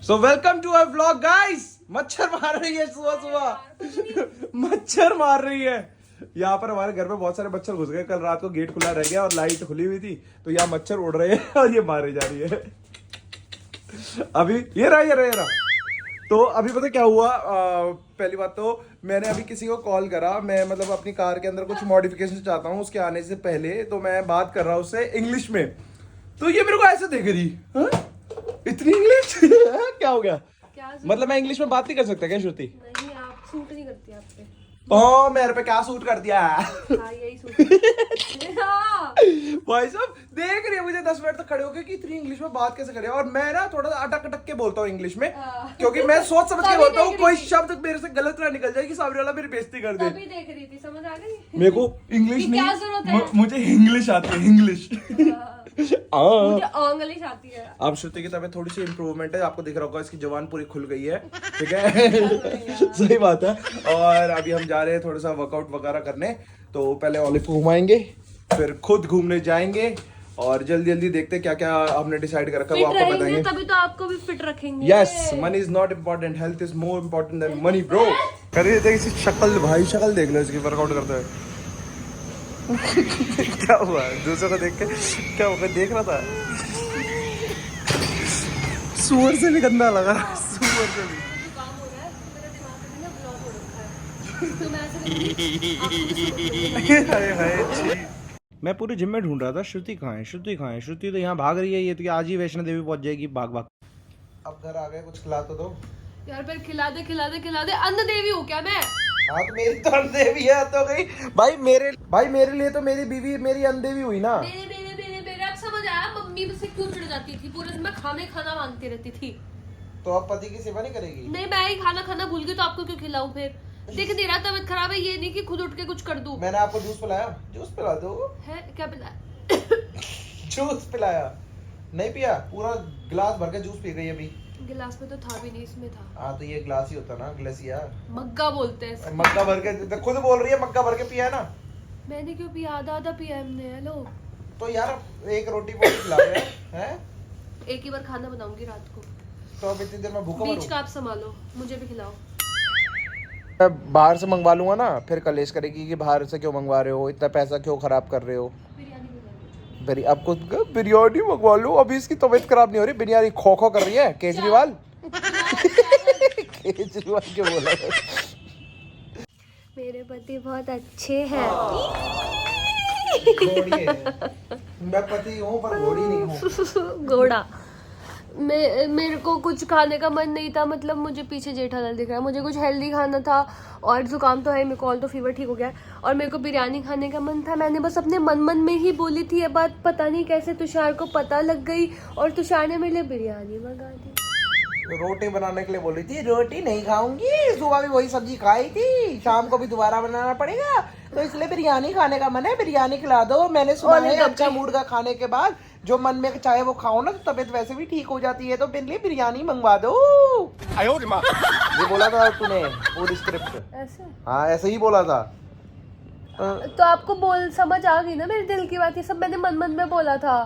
So welcome to our vlog guys. मच्छर मार रही है सुबह सुबह, मच्छर मार रही है। यहाँ पर हमारे घर में बहुत सारे मच्छर घुस गए। कल रात को गेट खुला रह गया और लाइट खुली हुई थी, तो यहाँ मच्छर उड़ रहे हैं और ये मारे जा रही है। अभी ये रहा। तो अभी पता क्या हुआ, पहली बात तो मैंने अभी किसी को कॉल करा। मैं मतलब अपनी कार के अंदर कुछ मॉडिफिकेशन चाहता हूँ उसके आने से पहले, तो मैं बात कर रहा हूँ उससे इंग्लिश में। तो ये मेरे को ऐसे देख रही, इतनी इंग्लिश क्या हो गया? मतलब मैं इंग्लिश में बात नहीं कर सकता क्या श्रुति? नहीं, आप सूट नहीं करती आप पे। ओ मेरे पे क्या सूट कर दिया है? हाँ, यही सूट। हाँ। भाई साहब देख रही है मुझे 10 मिनट तक खड़े होके कि इतनी इंग्लिश में बात कैसे करे। और मैं ना थोड़ा सा अटक अटक के बोलता हूँ इंग्लिश में, क्योंकि मैं सोच समझ के बोलता हूँ कोई शब्द मेरे से गलत ना निकल जाए कि सामने वाला मेरी बेइज्जती कर दे। तभी देख रही थी, समझ आ गई। मेरे को इंग्लिश क्या जरूरत है? मुझे इंग्लिश आती है, इंग्लिश। मुझे इंग्लिश आती है। अब श्रुति की तबीयत थोड़ी सी इंप्रूवमेंट है, आपको दिख रहा होगा इसकी जवान पूरी खुल गई है, ठीक है। सही बात है। और अभी हम जा रहे हैं थोड़ा सा वर्कआउट वगैरह करने। तो पहले ऑलिव को घुमाएंगे, फिर खुद घूमने जाएंगे और जल्दी जल्दी देखते क्या क्या हमने डिसाइड कर रखा है वो आपको बताएंगे। तभी तो आपको भी फिट रखेंगे। Yes, money is not important, health is more important then money bro. करिए देख इसकी शक्ल, भाई शक्ल देख लो इसकी वर्कआउट करते हुए। क्या हुआ? दूसरे को देख के क्या हुआ? देख रहा था, सुअर से भी गंदा लगा, सुअर से भी। मैं पूरे जिम में ढूंढ रहा था श्रुति कहाँ है, श्रुति कहाँ है। श्रुति तो यहाँ भाग रही है, ये तो आज ही वैष्णो देवी पहुंच जाएगी भाग भाग। अब घर आ गए, कुछ खिला तो दो यार। फिर खिला दे अन्न देवी हूँ क्या मैं? हाँ तो मेरी तो अंधेवी है तो गई भाई मेरे लिए तो मेरी बीवी मेरी अंधेवी हुई ना। मेरे अब समझ आया मम्मी मुझसे क्यों चिढ़ जाती थी, पूरे दिन में खाना मांगती रहती थी। तो अब पति की सेवा नहीं करेगी? नहीं, मैं ही खाना भूल गई तो आपको क्यों खिलाऊं? फिर देख नहीं रहा तबीयत खराब है, ये नहीं कि खुद उठ के कुछ कर दूं। मैंने आपको जूस पिलाया, जूस पिला दो। है क्या पिलाया? जूस पिलाया नहीं पिया, पूरा गिलास भर के जूस पी गई अभी। गिलास में तो था भी नहीं, इसमें था। हाँ तो ये गिलास ही होता ना, गिलासिया। मग्गा बोलते हैं। मग्गा भर के खुद बोल रही है, मग्गा भर के पिया है ना। मैंने क्यों पिया? आधा पिया हमने। हेलो तो यार एक रोटी बोटी खिला रहे हैं। एक ही बार खाना बनाऊंगी रात को, तो अब इतनी देर में भूखा बीच का आप संभालो, मुझे भी खिलाओ। मैं बाहर से मंगवा लूंगा ना, फिर कलेश करेगी कि बाहर से क्यों मंगवा रहे हो, इतना पैसा क्यों खराब कर रहे हो। आपको बिरयानी मंगवा लो, अभी इसकी तबीयत खराब नहीं हो रही, बिरयानी खो खो कर रही है। केजरीवाल केजरीवाल क्यों बोला? मेरे पति बहुत अच्छे हैं। मैं पति हूँ पर घोड़ी नहीं हूँ। घोड़ा। मेरे को कुछ खाने का मन नहीं था, मतलब मुझे पीछे जेठालाल दिख रहा है। मुझे कुछ हेल्दी खाना था और जुकाम तो है मेरे को, ऑल तो फीवर ठीक हो गया और मेरे को बिरयानी खाने का मन था। मैंने बस अपने मन में ही बोली थी ये बात, पता नहीं कैसे तुषार को पता लग गई और तुषार ने मेरे लिए बिरयानी मंगा दी। रोटी बनाने के लिए बोली थी, रोटी नहीं खाऊंगी, सुबह भी वही सब्जी खाई थी, शाम को भी दोबारा बनाना पड़ेगा, तो इसलिए बिरयानी खाने का मन है, बिरयानी खिला दो। मैंने सुना है अच्छा मूड का खाने के बाद जो मन में चाहे वो खाओ ना तो तबीयत वैसे भी ठीक हो जाती है, तो मेरे लिए बिरयानी मंगवा दो। ये बोला था तूने पूरी स्क्रिप्ट ऐसे? हाँ ऐसे ही बोला था। तो आपको समझ आ गई ना मेरे दिल की बात? ये सब मैंने मन में बोला था।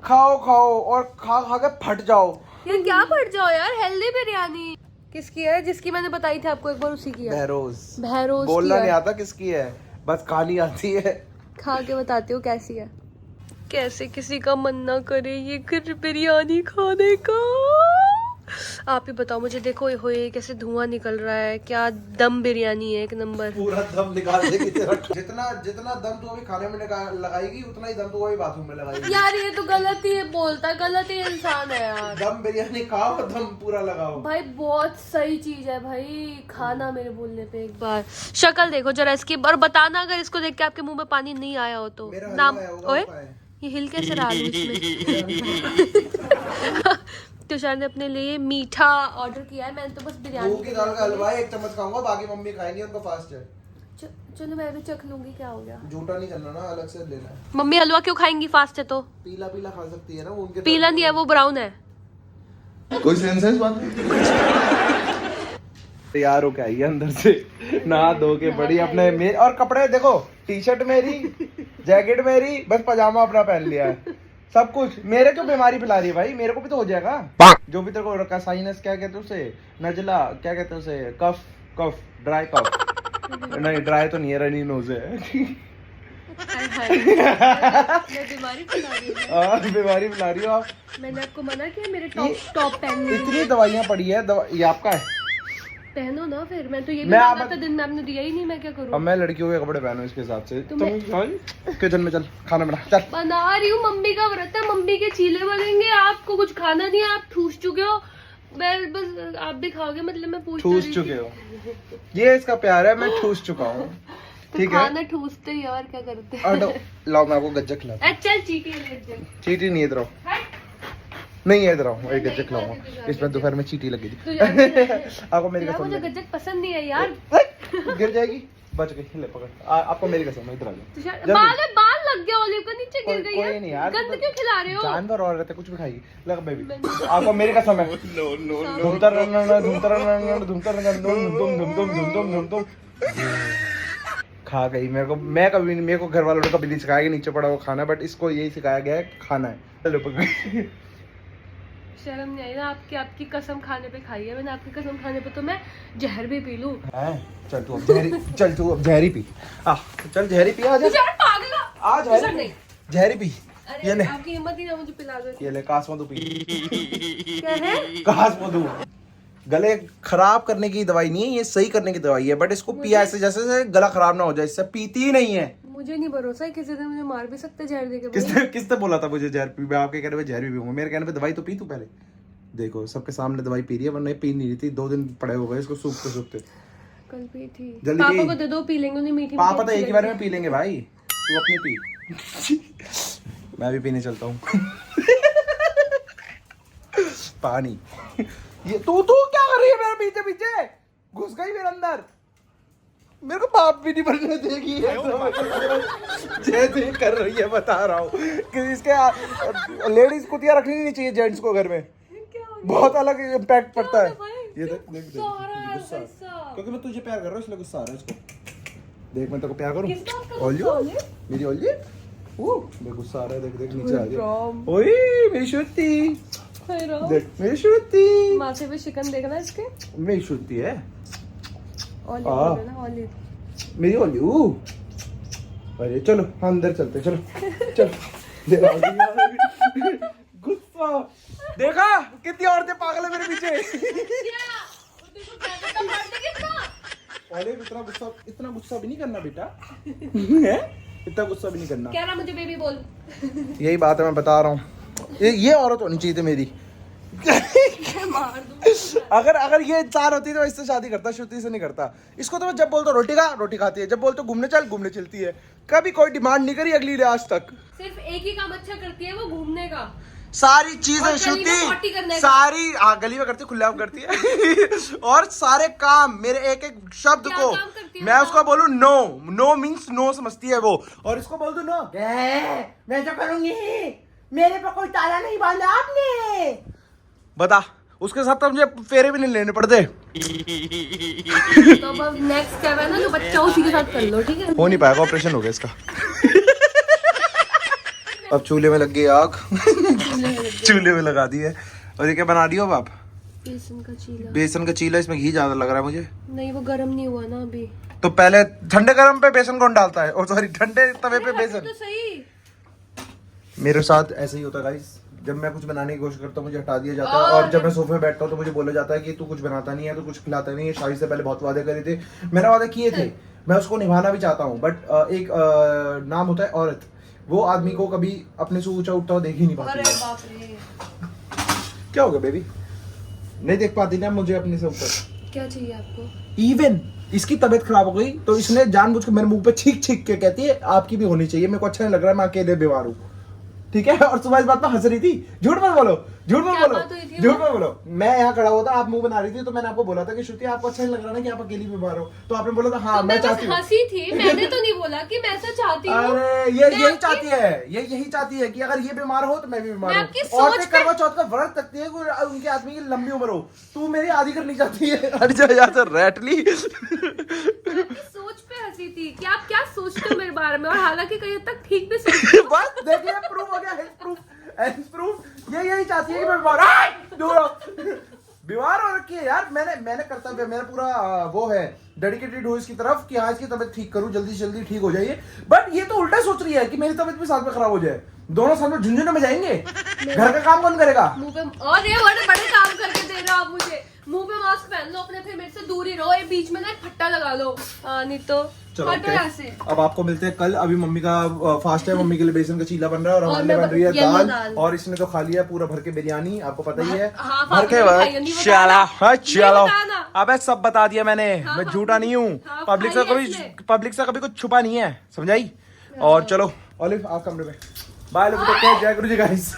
खाओ और खा के फट जाओ। यार क्या फट जाओ यार, हेल्दी बिरयानी। किसकी है? जिसकी मैंने बताई थी आपको एक बार, उसी की है। बहरोज बोलना नहीं आता किसकी है, बस खानी आती है। खा के बताती हूँ कैसी है। कैसे किसी का मन ना करे ये बिरयानी खाने का। आप ही बताओ मुझे। देखो ये कैसे धुआं निकल रहा है, क्या दम बिरयानी है, एक नंबर। पूरा दम निकाल देगी तेरा। जितना दम तू अभी खाने में लगाएगी उतना ही दम तू अभी बाथरूम में लगाएगी। यार ये तो गलत ही बोलता, गलत ही इंसान है यार। दम बिरयानी खाओ, दम पूरा लगाओ भाई, बहुत सही चीज है भाई, खाना मेरे बोलने पे एक बार। शक्ल देखो जरा इसकी और बताना अगर इसको देख के आपके मुंह में पानी नहीं आया हो तो। नाम ओए, ये हिल कैसे रहा है इसमें? तुषार ने अपने लिए मीठा ऑर्डर किया है, मैंने तो बस बिरयानी। मूंग की दाल का हलवा है, एक चम्मच खाऊंगा, बाकी मम्मी खाएंगी, उनको फास्ट है। चलो मैं भी चख लूंगी, क्या हो गया? झूठा नहीं करना ना, अलग से लेना है। मम्मी हलवा क्यों खाएंगी? फास्ट है तो। पीला खा सकती है ना उनके। पीला नहीं है वो, ब्राउन है। कोई सेंस है इस बात में? तैयार हो के आई है अंदर से, नहा धो के बड़ी अपने और कपड़े देखो, टी शर्ट मेरी, जैकेट मेरी, बस पजामा अपना पहन लिया है। सब कुछ। मेरे क्यों बीमारी फैला रही है भाई, मेरे को भी तो हो जाएगा। जो भी तेरे को रखा साइनस, क्या कहते हैं उसे, नजला, क्या कहते हैं उसे, कफ, कफ, ड्राई कफ। नहीं ड्राई तो नहीं है, रनी नोज है। मैं बीमारी फैला रही हूँ। बीमारी फैला रही हो आप। मैंने आपको मना किया मेरे टॉप पहनने के इतनी लिए। दवाइयाँ पड़ी है, ये आपका है। पहनो ना फिर, मैं तो ये भी मैं मांगा आप- था दिन में, आपने दिया ही नहीं, मैं क्या अब करूँ। मैं लड़कियों के कपड़े पहनूं इसके हिसाब से। तो तुम किचन में चल, खाना बना चल। बना रही हूँ, मम्मी का व्रत है, मम्मी के चीले बनेंगे, आपको कुछ खाना नहीं है, आप ठूस चुके हो। मैं बस, आप भी खाओगे मतलब, मैं पूछ ठूस चुके हो, ये इसका प्यार है, मैं ठूस चुका हूँ। तो ठीक है, खाना ठूसते ही और क्या करते हटो, लाओ मैं आपको गज्जा खिलाता हैं। चल चीटी ले जा। हूँ। चीटी नहीं, इधर आओ। हट। नहीं है, इधर आओ, एक गज्जा खिलाऊंगा। इसमें दोपहर में चीटी लगी थी। तो यार, आपको मेरी यार कसम मुझे है। गज्जक पसंद नहीं है यार। गिर जाएगी, बच गई, ले पकड़। आपको मेरी कसम है, इधर आ जाओ। तुषार, बाल लग गया, ओलिव का नीचे गिर गई कोई नहीं यार, गंद क्यों खिला रहे हो। जानवर और रहते, कुछ भी खाएगी। लग बेबी, आपको मेरी कसम है। धूमता रहना, धूमता रहना, धूमता रहना, धूम खा गई। मेरे को, मैं कभी नहीं, मेरे को घर वालों ने कभी नहीं सिखाया कि नीचे पड़ा वो खाना, बट इसको यही सिखाया गया है खाना है। चलो पकड़। शर्म नहीं आई ना आपकी, आपकी कसम खाने पे खाई है मैंने, आपकी कसम खाने पे तो मैं जहर भी पी लूं। चल तू अब जहरी, चल तू अब जहरी पी। चल जहरी पी, आ जा, तुषार पागल है। आ तुषार जहरी नहीं। पी, जहरी पी। अरे ये ले, आपकी हिम्मत ही ना मुझे पिला दो। ये ले, कास मधु पी। क्या है? कास मधु गले खराब करने की दवाई नहीं है, ये सही करने की दवाई है, बट इसको पिया ऐसे जैसे गला खराब ना हो जाए, इससे पीती ही नहीं है। मुझे नहीं भरोसा है, किसी दिन मुझे मार भी सकते जहर देके। किसने बोला था मुझे जहर पी? मैं आपके कहने पे जहर भी पीऊंगा, मेरे कहने पे दवाई तो पी तू पहले। देखो सबके सामने दवाई पी रही है, वरना ये पी नहीं रही थी। 2 दिन पड़े हो गए इसको सूखते सूखते। कल पी थी, जल्दी पापा पी। को दे दो, पी लेंगे, उन्हें मीठी पापा तो मीठी एक ही बार में पी लेंगे भाई, तू अपनी पी। मैं भी पीने चलता हूँ। पानी। ये तू क्या कर रही है मेरे पीछे पीछे? घुस गई मेरे अंदर। मेरे को बाप भी नहीं बनने देगी ये तो। जैसे कर रही है, बता रहा हूँ कि इसके लेडीज कुतिया रखनी नहीं चाहिए जेंट्स को घर में, बहुत अलग इम्पैक्ट पड़ता है। ये देख देख देख, गुस्सा, क्योंकि मैं तुझे प्यार कर रहा हूँ इसलिए गुस्सा आ रहा है इसको। देख मैं तेरे को प्यार करूँ, ओलियो मेरी ओलियो, मैं गुस्सा आ रहा है, देख देख नीचे आ गया। ओए मेरी शुद्धि, देख मेरी शुद्धि, माँ से भी चिकन देखना इसके। मेरी शुद्धि है, ऑलिव बोलो ना, ऑलिव। मेरी ओलियो। अरे चलो अंदर चलते, चलो चल। गुस्सा देखा, कितनी औरतें पागल है मेरे पीछे। ऑलिव इतना गुस्सा भी नहीं करना बेटा। है? इतना गुस्सा भी नहीं करना। क्या ना मुझे बेबी बोल। यही बात है, मैं बता रहा हूँ, ये औरत होनी चाहिए थी मेरी। मार दूं। अगर ये इंसान होती तो इससे शादी करता, श्रुति से नहीं करता। इसको तो मैं जब बोलता रोटी खा, रोटी खाती है, जब बोलते घूमने चल, घूमने चलती है। कभी कोई डिमांड नहीं करी अगली ने आज तक। सिर्फ एक ही काम अच्छा करती है, वो घूमने का। सारी और चीजें गली में श्रुति, पार्टी करने का। सारी गली में करती है, खुलेआम करती है। और सारे काम मेरे एक एक शब्द क्या को काम करती है मैं वो? उसको बोलूं नो, नो मीन्स नो समझती है वो, और इसको बोल दूं नो, मैं जो करूंगी, मेरे पे कोई ताला नहीं बांधा आपने। बता, उसके साथ तो मुझे फेरे भी नहीं लेने पड़ते। तो अब नेक्स्ट स्टेप है ना, जो बच्चा उसी के साथ कर लो, ठीक है। हो नहीं पाएगा, ऑपरेशन हो गया इसका। अब चूल्हे में लग गई आग। चूल्हे में लगा दी है। और ये क्या बना रही हो अब आप? बेसन का चीला। बेसन का चीला, इसमें घी ज्यादा लग रहा है मुझे। नहीं, वो गर्म नहीं हुआ ना अभी। तो पहले ठंडे गरम पे बेसन कौन डालता है? और सॉरी, ठंडे तवे पे बेसन। तो सही। मेरे साथ ऐसे ही होता है गाइस, जब मैं कुछ बनाने की कोशिश करता हूँ मुझे हटा दिया जाता है, और जब मैं सोफे में बैठता हूँ तो मुझे बोला जाता है कि तू कुछ बनाता नहीं है, तू कुछ खिलाता नहीं है। शादी से पहले बहुत वादे करे थे, मैंने वादे किए थे, मैं उसको निभाना भी चाहता हूँ, बट एक नाम होता है औरत, वो आदमी को कभी अपने से ऊंचा उठता हुआ देख ही नहीं पाती है। बाप रे। क्या हो गया बेबी? नहीं देख पाती ना मुझे अपने से ऊपर। क्या चाहिए आपको? इवन इसकी तबीयत खराब हो गई तो इसने जानबूझ के मेरे मुंह पे छींक छींक के कहती है आपकी भी होनी चाहिए, मेरे को अच्छा नहीं लग रहा है, मैं अकेले बीमार हूँ। ठीक है, और सुबह इस बात पर हंस रही थी। झूठ मत बोलो, झूठ मत क्या बोलो, बात हुई थी झूठ वो? मत बोलो। मैं यहाँ खड़ा हुआ था, आप मुंह बना रही थी, तो मैंने आपको बोला था कि श्रुति आपको अच्छा नहीं लग रहा ना कि आप अकेली बीमार हो, तो आपने बोला था हाँ तो मैं बस चाहती हूँ। हंसी थी, मैंने तो नहीं बोला कि मैं ऐसा चाहती हूँ। अरे ये मैं यही आपकी- चाहती है, ये यही चाहती है कि अगर ये बीमार हो तो मैं भी बीमार मैं हूँ। आपकी और सोच फिर पे- करवा चौथ का व्रत रखती है कि उनके आदमी की लंबी उम्र हो। तू मेरी आधी करनी चाहती है। हट जा यार, तो रैटली। मैं आपकी सोच पे हंसी थी कि आप क्या सोचते हो मेरे बारे में, और हालांकि कहीं हद तक ठीक भी सोचते हो। बस देखिए, प्रूफ हो गया, प्रूफ एंड प्रूफ ये यही चाहती है कि मैं बीमार आय! दूर हो। बीमार हो रखी है यार। मैंने कर्तव्य, मेरा पूरा वो है डेडिकेटेड हूँ इसकी तरफ कि आज की तबीयत ठीक करूँ, जल्दी से जल्दी ठीक हो जाइए। बट ये तो उल्टा सोच रही है कि मेरी तबीयत भी साथ में खराब हो जाए, दोनों साथ में झुंझुनों में जाएंगे। घर का काम कौन करेगा? मुंह पे और ये बड़े काम करके दे रहे हो आप मुझे। मुंह पे मास्क पहन लो अपने, फिर मेरे से दूर ही रहो। ये बीच में ना एक फट्टा लगा लो, नहीं तो चलो हटो यहाँ से। अब आपको मिलते हैं कल। अभी मम्मी का फास्ट है, मम्मी के लिए बेसन का चीला बन रहा है और हमारे लिए मैं बन रही है येलो दाल। दाल। और इसने तो खा लिया पूरा भर के बिरयानी, आपको पता ही है। हाँ, भर के फातिमा ने खाई है, नहीं चला बताना। चलो। नहीं बताना। अबे सब बता दिया मैंने, हाँ, मैं हाँ, झूठा नहीं हूँ। हाँ, पब्लिक से खाई है कभी इसने। पब्लिक से कभी कुछ छुपा नहीं है, समझाई। और चलो ओलिव आप कमरे में। बाय लोग, टेक केयर, जय गुरु जी गाइस।